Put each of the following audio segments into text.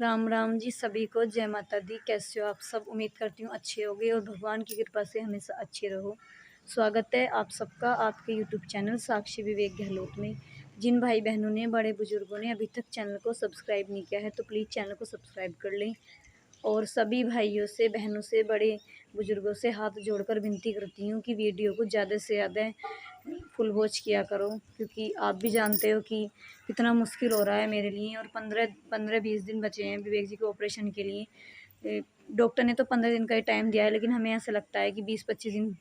राम राम जी सभी को। जय माता दी। कैसे हो आप सब? उम्मीद करती हूँ अच्छे होगे और भगवान की कृपा से हमेशा अच्छे रहो। स्वागत है आप सबका आपके यूट्यूब चैनल साक्षी विवेक गहलोत में। जिन भाई बहनों ने, बड़े बुजुर्गों ने अभी तक चैनल को सब्सक्राइब नहीं किया है तो प्लीज़ चैनल को सब्सक्राइब कर लें। और सभी भाइयों से, बहनों से, बड़े बुजुर्गों से हाथ जोड़कर विनती करती हूँ कि वीडियो को ज़्यादा से ज़्यादा फुल वॉच किया करो, क्योंकि आप भी जानते हो कि कितना मुश्किल हो रहा है मेरे लिए। और 15-20 दिन बचे हैं विवेक जी के ऑपरेशन के लिए। डॉक्टर ने तो 15 दिन का ही टाइम दिया है, लेकिन हमें ऐसा लगता है कि 20-25 दिन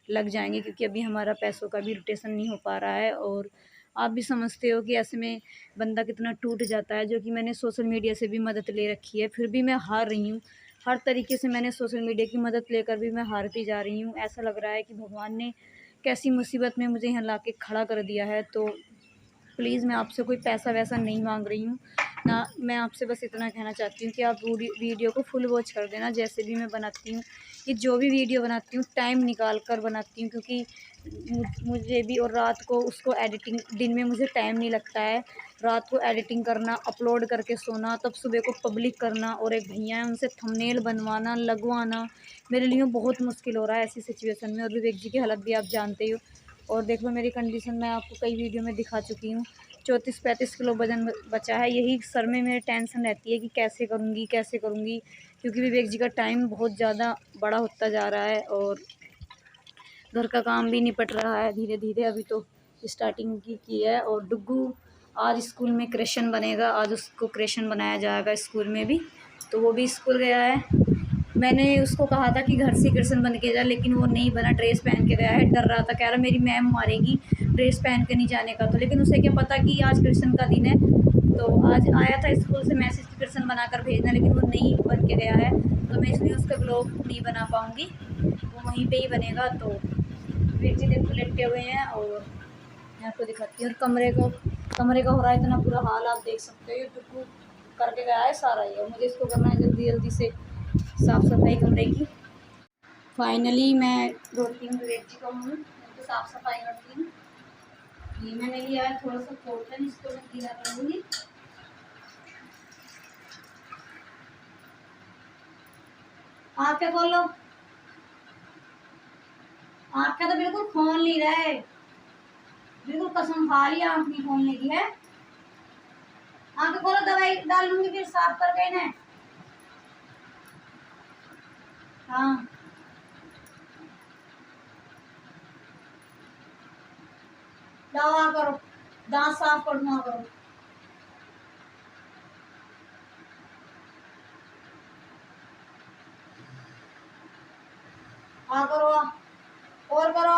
लग जाएंगे, क्योंकि अभी हमारा पैसों का भी रोटेशन नहीं हो पा रहा है। और आप भी समझते हो कि ऐसे में बंदा कितना टूट जाता है। जो कि मैंने सोशल मीडिया से भी मदद ले रखी है, फिर भी मैं हार रही हूँ। हर तरीके से मैंने सोशल मीडिया की मदद लेकर भी मैं हारती जा रही हूँ। ऐसा लग रहा है कि भगवान ने कैसी मुसीबत में मुझे यहाँ ला के खड़ा कर दिया है। तो प्लीज़, मैं आपसे कोई पैसा वैसा नहीं मांग रही हूँ ना। मैं आपसे बस इतना कहना चाहती हूँ कि आप वीडियो को फुल वॉच कर देना। जैसे भी मैं बनाती हूँ, कि जो भी वीडियो बनाती हूँ टाइम निकाल कर बनाती हूँ, क्योंकि मुझे भी, और रात को उसको एडिटिंग, दिन में मुझे टाइम नहीं लगता है। रात को एडिटिंग करना, अपलोड करके सोना, तब सुबह को पब्लिक करना, और एक भैया है उनसे थंबनेल बनवाना, लगवाना, मेरे लिए बहुत मुश्किल हो रहा है ऐसी सिचुएशन में। और विवेक जी की हालत भी आप जानते हो। और देख लो मेरी कंडीशन, मैं आपको कई वीडियो में दिखा चुकी हूँ। 34-35 किलो वजन बचा है। यही सर में मेरे टेंशन रहती है कि कैसे करूँगी, कैसे करूँगी, क्योंकि विवेक जी का टाइम बहुत ज़्यादा बड़ा होता जा रहा है और घर का काम भी निपट रहा है धीरे धीरे। अभी तो स्टार्टिंग की है। और डुग्गू आज स्कूल में क्रेशन बनेगा, आज उसको क्रेशन बनाया जाएगा स्कूल में भी, तो वो भी स्कूल गया है। मैंने उसको कहा था कि घर से कृष्ण बन के जा, लेकिन वो नहीं बना, ड्रेस पहन के गया है। डर रहा था, कह रहा मेरी मैम मारेगी ड्रेस पहन के नहीं जाने का। तो लेकिन उसे क्या पता कि आज कृष्ण का दिन है। तो आज आया था स्कूल से मैसेज कि कृष्ण बनाकर भेजना, लेकिन वो नहीं बन के गया है। तो मैं इसलिए उसका ब्लॉग नहीं बना पाऊँगी, वो वहीं पर ही बनेगा। तो बेटी देखो लेटे हुए हैं, और मैं आपको दिखाती हूँ। और कमरे का हो रहा है इतना बुरा हाल, आप देख सकते हो। टुकू करके गया है सारा ये, मुझे इसको करना है जल्दी जल्दी से साफ़ सफाई कमरे की। फाइनली मैं रोटी में विवेक जी को हूँ तो साफ़ सफाई करती हूँ। ये मैंने लिया है थोड़ा सा कॉटन, इसको मैं गीला कर लूँगी। आँखें खोलो, आँखें तो बिल्कुल खोल नहीं रहे, बिल्कुल कसम खा लिया आँख नहीं खोलने की है। आँखें खोलो, दवाई डाल लूँगी फिर साफ करके इन्हें। हाँ, दवा करो, दांत साफ कर दूँ करो। हाँ करो, और करो।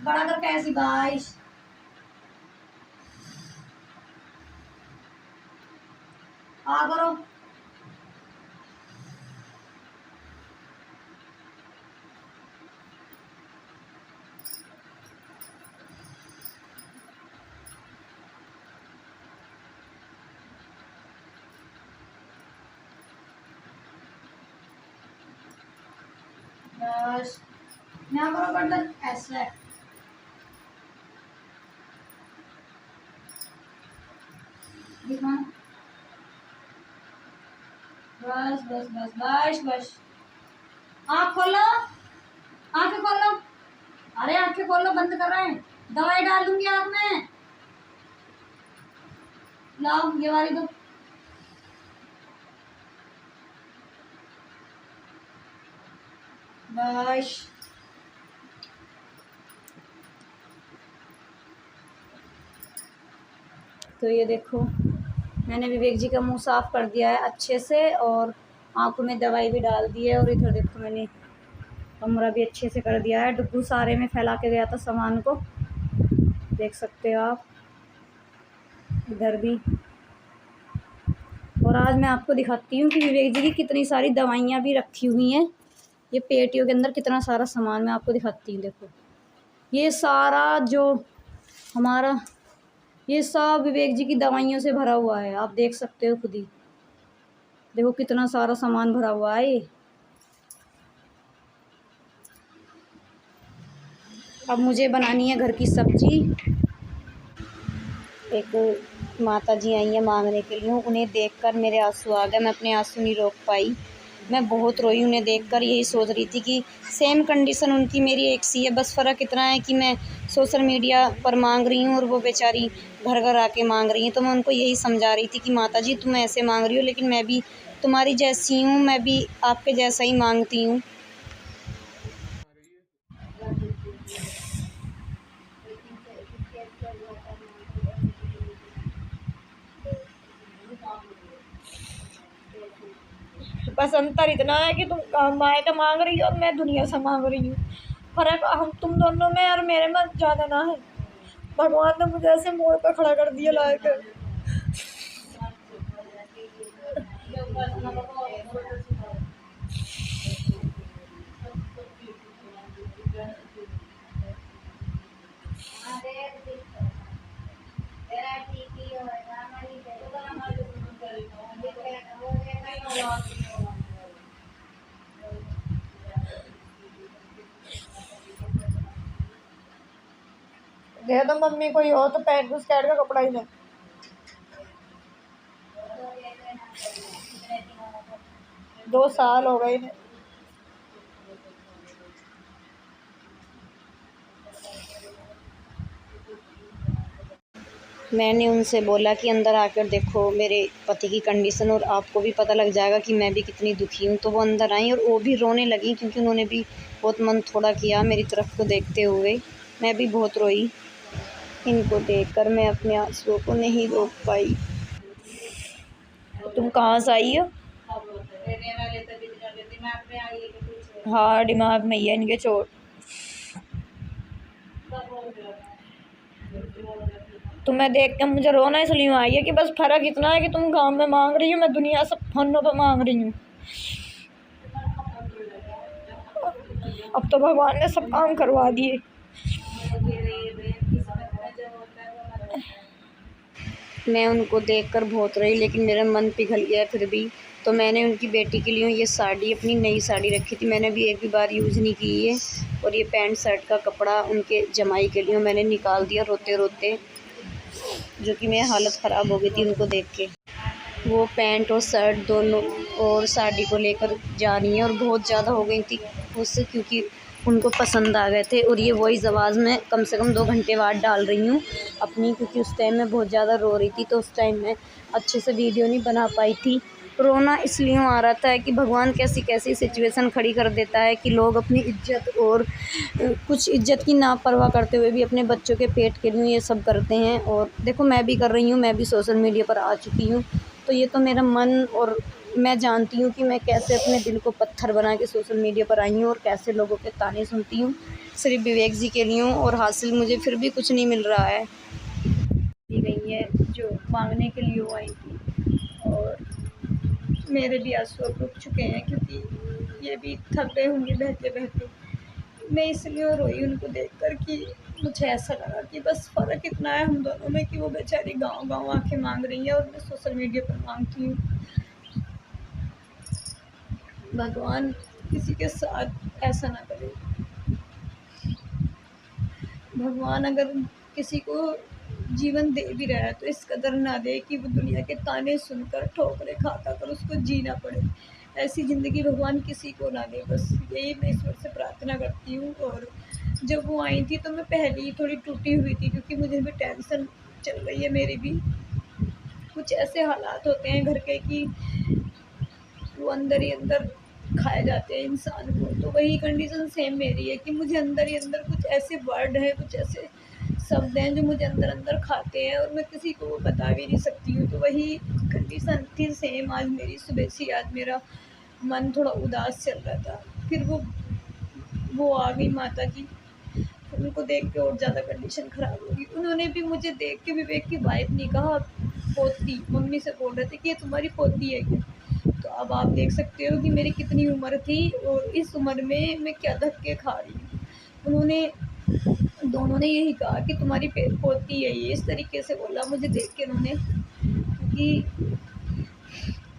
बड़ा कर कैसी बारिश। करो। बस यहाँ करो बर्तन ऐसे। दिखा। बस बस बस बस बस। आँख खोलो, आँखें खोलो। अरे आँखें खोलो, बंद कर रहे हैं। दवाई डाल दूंगी आँख में, लाओ ये वाली दो। बस तो ये देखो, मैंने विवेक जी का मुंह साफ कर दिया है अच्छे से, और आँखों में दवाई भी डाल दी है। और इधर देखो, मैंने कमरा भी अच्छे से कर दिया है। डुग्गू सारे में फैला के गया था सामान को, देख सकते हो आप, इधर भी। और आज मैं आपको दिखाती हूँ कि विवेक जी की कितनी सारी दवाइयाँ भी रखी हुई हैं। ये पेटियों के अंदर कितना सारा सामान मैं आपको दिखाती हूँ। देखो, ये सारा जो हमारा, ये सब विवेक जी की दवाइयों से भरा हुआ है। आप देख सकते हो खुद ही, देखो कितना सारा सामान भरा हुआ है ये। अब मुझे बनानी है घर की सब्जी। एक माता जी आई हैं मांगने के लिए, उन्हें देखकर मेरे आंसू आ गए, मैं अपने आंसू नहीं रोक पाई। मैं बहुत रोई उन्हें देखकर, यही सोच रही थी कि सेम कंडीशन उनकी मेरी एक सी है, बस फ़र्क इतना है कि मैं सोशल मीडिया पर मांग रही हूँ और वो बेचारी घर घर आके मांग रही हैं। तो मैं उनको यही समझा रही थी कि माता जी तुम ऐसे मांग रही हो, लेकिन मैं भी तुम्हारी जैसी हूँ, मैं भी आपके जैसा ही मांगती हूँ। बस अंतर इतना है कि तुम माए का मांग रही हो और मैं दुनिया से मांग रही हूँ। फर्क हम तुम दोनों में और मेरे में ज़्यादा ना है। भगवान ने मुझे ऐसे मोड़ पर खड़ा कर दिया लायक। दे दो मम्मी, कोई हो तो पैंट स्कर्ट का कपड़ा ही दे। 2 साल हो गए इन्हें। मैंने उनसे बोला कि अंदर आकर देखो मेरे पति की कंडीशन और आपको भी पता लग जाएगा कि मैं भी कितनी दुखी हूँ। तो वो अंदर आई और वो भी रोने लगी, क्योंकि उन्होंने भी बहुत मन थोड़ा किया मेरी तरफ को देखते हुए। मैं भी बहुत रोई, इनको देखकर मैं अपने आंसुओं को नहीं रोक पाई। तुम कहाँ से आई हो? हाँ, दिमाग में ही है इनके चोट। तुम्हें देख के मुझे रोना इसलिए आई है कि बस फर्क इतना है कि तुम गांव में मांग रही हो, मैं दुनिया सब फोनों पर मांग रही हूँ। अब तो भगवान ने सब काम करवा दिए। मैं उनको देखकर बहुत रही, लेकिन मेरा मन पिघल गया फिर भी। तो मैंने उनकी बेटी के लिए ये साड़ी, अपनी नई साड़ी रखी थी, मैंने भी एक भी बार यूज़ नहीं की है। और ये पैंट शर्ट का कपड़ा उनके जमाई के लिए मैंने निकाल दिया रोते रोते, जो कि मेरी हालत ख़राब हो गई थी उनको देख के। वो पैंट और शर्ट दोनों और साड़ी को लेकर जा रही हैं और बहुत ज़्यादा हो गई थी उससे, क्योंकि उनको पसंद आ गए थे। और ये वॉइस आवाज़ में कम से कम 2 घंटे बाद डाल रही हूँ अपनी, क्योंकि उस टाइम मैं बहुत ज़्यादा रो रही थी, तो उस टाइम मैं अच्छे से वीडियो नहीं बना पाई थी। रोना इसलिए आ रहा था कि भगवान कैसी कैसी सिचुएशन खड़ी कर देता है कि लोग अपनी इज्जत और कुछ इज्जत की ना परवाह करते हुए भी अपने बच्चों के पेट के लिए ये सब करते हैं। और देखो मैं भी कर रही हूँ, मैं भी सोशल मीडिया पर आ चुकी हूँ। तो ये तो मेरा मन, और मैं जानती हूँ कि मैं कैसे अपने दिल को पत्थर बना के सोशल मीडिया पर आई हूँ और कैसे लोगों के ताने सुनती हूँ सिर्फ विवेक जी के लिए हूँ, और हासिल मुझे फिर भी कुछ नहीं मिल रहा है। दी गई है जो मांगने के लिए वो आई थी, और मेरे भी आंसू अब रुक चुके हैं, क्योंकि ये भी थक गए होंगे बहते बहते। मैं इसलिए रोई उनको देखकर कि मुझे ऐसा लगा कि बस फ़र्क इतना है हम दोनों में कि वो बेचारी गाँव-गाँव आके मांग रही है और मैं सोशल मीडिया पर मांगती हूँ। भगवान किसी के साथ ऐसा ना करे। भगवान अगर किसी को जीवन दे भी रहा है तो इस कदर ना दे कि वो दुनिया के ताने सुनकर ठोकरें खाता कर उसको जीना पड़े। ऐसी ज़िंदगी भगवान किसी को ना दे, बस यही मैं ईश्वर से प्रार्थना करती हूँ। और जब वो आई थी तो मैं पहले ही थोड़ी टूटी हुई थी, क्योंकि मुझे भी टेंशन चल रही है मेरी भी। कुछ ऐसे हालात होते हैं घर के कि वो अंदर ही अंदर खाए जाते हैं इंसान को। तो वही कंडीशन सेम मेरी है कि मुझे अंदर ही अंदर कुछ ऐसे वर्ड हैं, कुछ ऐसे शब्द हैं जो मुझे अंदर अंदर खाते हैं और मैं किसी को वो बता भी नहीं सकती हूँ। तो वही कंडीशन थी सेम आज मेरी सुबह से। आज मेरा मन थोड़ा उदास चल रहा था, फिर वो आ गई माता जी। उनको देख के और ज़्यादा कंडीशन ख़राब होगी। उन्होंने भी मुझे देख के विवेक की वाइफ नहीं कहा, पोती। मम्मी से बोल रहे थे कि ये तुम्हारी पोती है क्या? तो अब आप देख सकते हो कि मेरी कितनी उम्र थी और इस उम्र में मैं क्या धक्के खा रही हूँ। उन्होंने दोनों ने यही कहा कि तुम्हारी पोती है ये, इस तरीके से बोला मुझे देख के उन्होंने। क्योंकि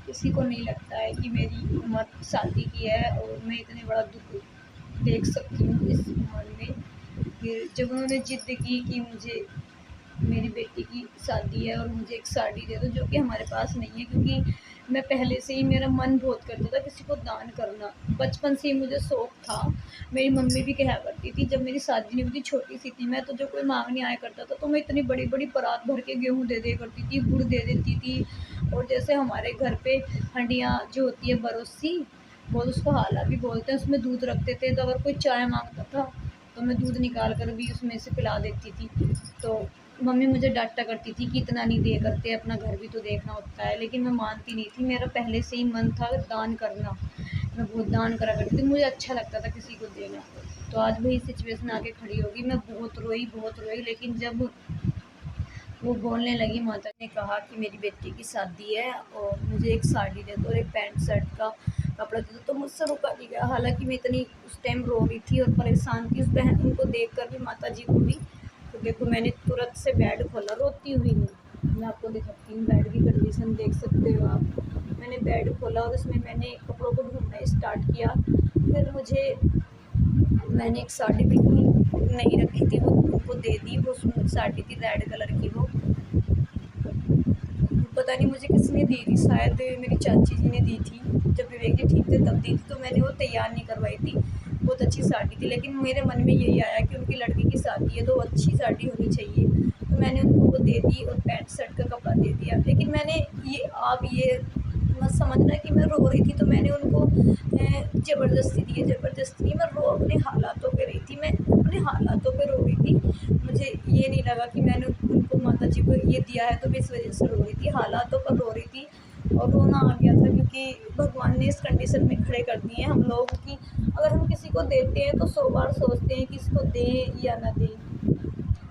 किसी को नहीं लगता है कि मेरी उम्र शादी की है और मैं इतने बड़ा दुख देख सकती हूँ इस उम्र में। फिर जब उन्होंने ज़िद की कि मुझे मेरी बेटी की शादी है और मुझे एक साड़ी दे दो, जो कि हमारे पास नहीं है, क्योंकि मैं पहले से ही मेरा मन बहुत करता था किसी को दान करना। बचपन से ही मुझे शौक था। मेरी मम्मी भी कहा करती थी, जब मेरी शादी नहीं हुई थी, छोटी सी थी मैं, तो जो कोई मांगने आया करता था तो मैं इतनी बड़ी बड़ी परात भर के गेहूँ दे दिया करती थी, गुड़ दे देती थी। और जैसे हमारे घर पे हंडियाँ जो होती है बरोसी, वो उसको हाला भी बोलते हैं, उसमें दूध रखते थे, तो अगर कोई चाय मांगता था तो मैं दूध निकाल कर भी उसमें से पिला देती थी। तो मम्मी मुझे डांटा करती थी कि इतना नहीं दिया करते, अपना घर भी तो देखना होता है, लेकिन मैं मानती नहीं थी। मेरा पहले से ही मन था दान करना, मैं बहुत दान करा करती थी, मुझे अच्छा लगता था किसी को देना। तो आज वही सिचुएशन आके खड़ी होगी। मैं बहुत रोई, लेकिन जब वो बोलने लगी, माता ने कहा कि मेरी बेटी की शादी है और मुझे एक साड़ी दे दो और एक पैंट शर्ट का कपड़ा दे दो, तो मुझसे रुका नहीं गया। हालांकि मैं इतनी उस टाइम रो रही थी और परेशान थी, उस बहन उनको देख कर भी, माता जी को भी। तो देखो मैंने तुरंत से बेड खोला, रोती हुई नहीं, मैं आपको दिखाती हूँ, बेड की कंडीशन देख सकते हो आप। मैंने बेड खोला और उसमें मैंने कपड़ों को ढूंढना स्टार्ट किया। फिर मुझे मैंने एक साड़ी बिल्कुल नहीं रखी थी, वो उनको दे दी। वो साड़ी थी रेड कलर की, वो पता नहीं मुझे किसने दी थी, शायद मेरी चाची जी ने दी थी, जब विवेक जी ठीक थे तब दी थी। तो मैंने वो तैयार नहीं करवाई थी, बहुत अच्छी साड़ी थी, लेकिन मेरे मन में यही आया कि उनकी लड़की की शादी है तो अच्छी साड़ी होनी चाहिए। तो मैंने उनको वो दे दी और पैंट शर्ट का कपड़ा दे दिया। लेकिन मैंने ये, आप ये मत समझना कि मैं रो रही थी तो मैंने उनको ज़बरदस्ती दी है, ज़बरदस्ती नहीं, मैं रो अपने हालातों पे रही थी, मैं अपने हालातों पे रो रही थी। मुझे ये नहीं लगा कि मैंने उनको, माता जी को ये दिया है तो मैं इस वजह से रो रही थी, हालातों पर रो रही थी। और रोना आ गया था, क्योंकि भगवान ने इस कंडीशन में खड़े कर दिए हैं हम लोग कि अगर हम किसी को देते हैं तो 100 बार सोचते हैं कि इसको दें या ना दें।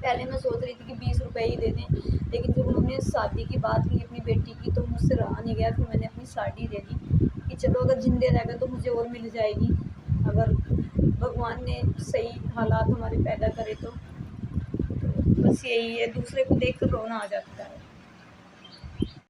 पहले मैं सोच रही थी कि 20 रुपए ही दे दें, लेकिन जब उन्होंने शादी की बात की अपनी बेटी की, तो मुझसे रहा नहीं गया, फिर मैंने अपनी साड़ी दे दी कि चलो अगर जिंदे रह गए तो मुझे और मिल जाएगी, अगर भगवान ने सही हालात हमारे पैदा करे तो। बस यही है, दूसरे को देख कर रोना आ जाता है।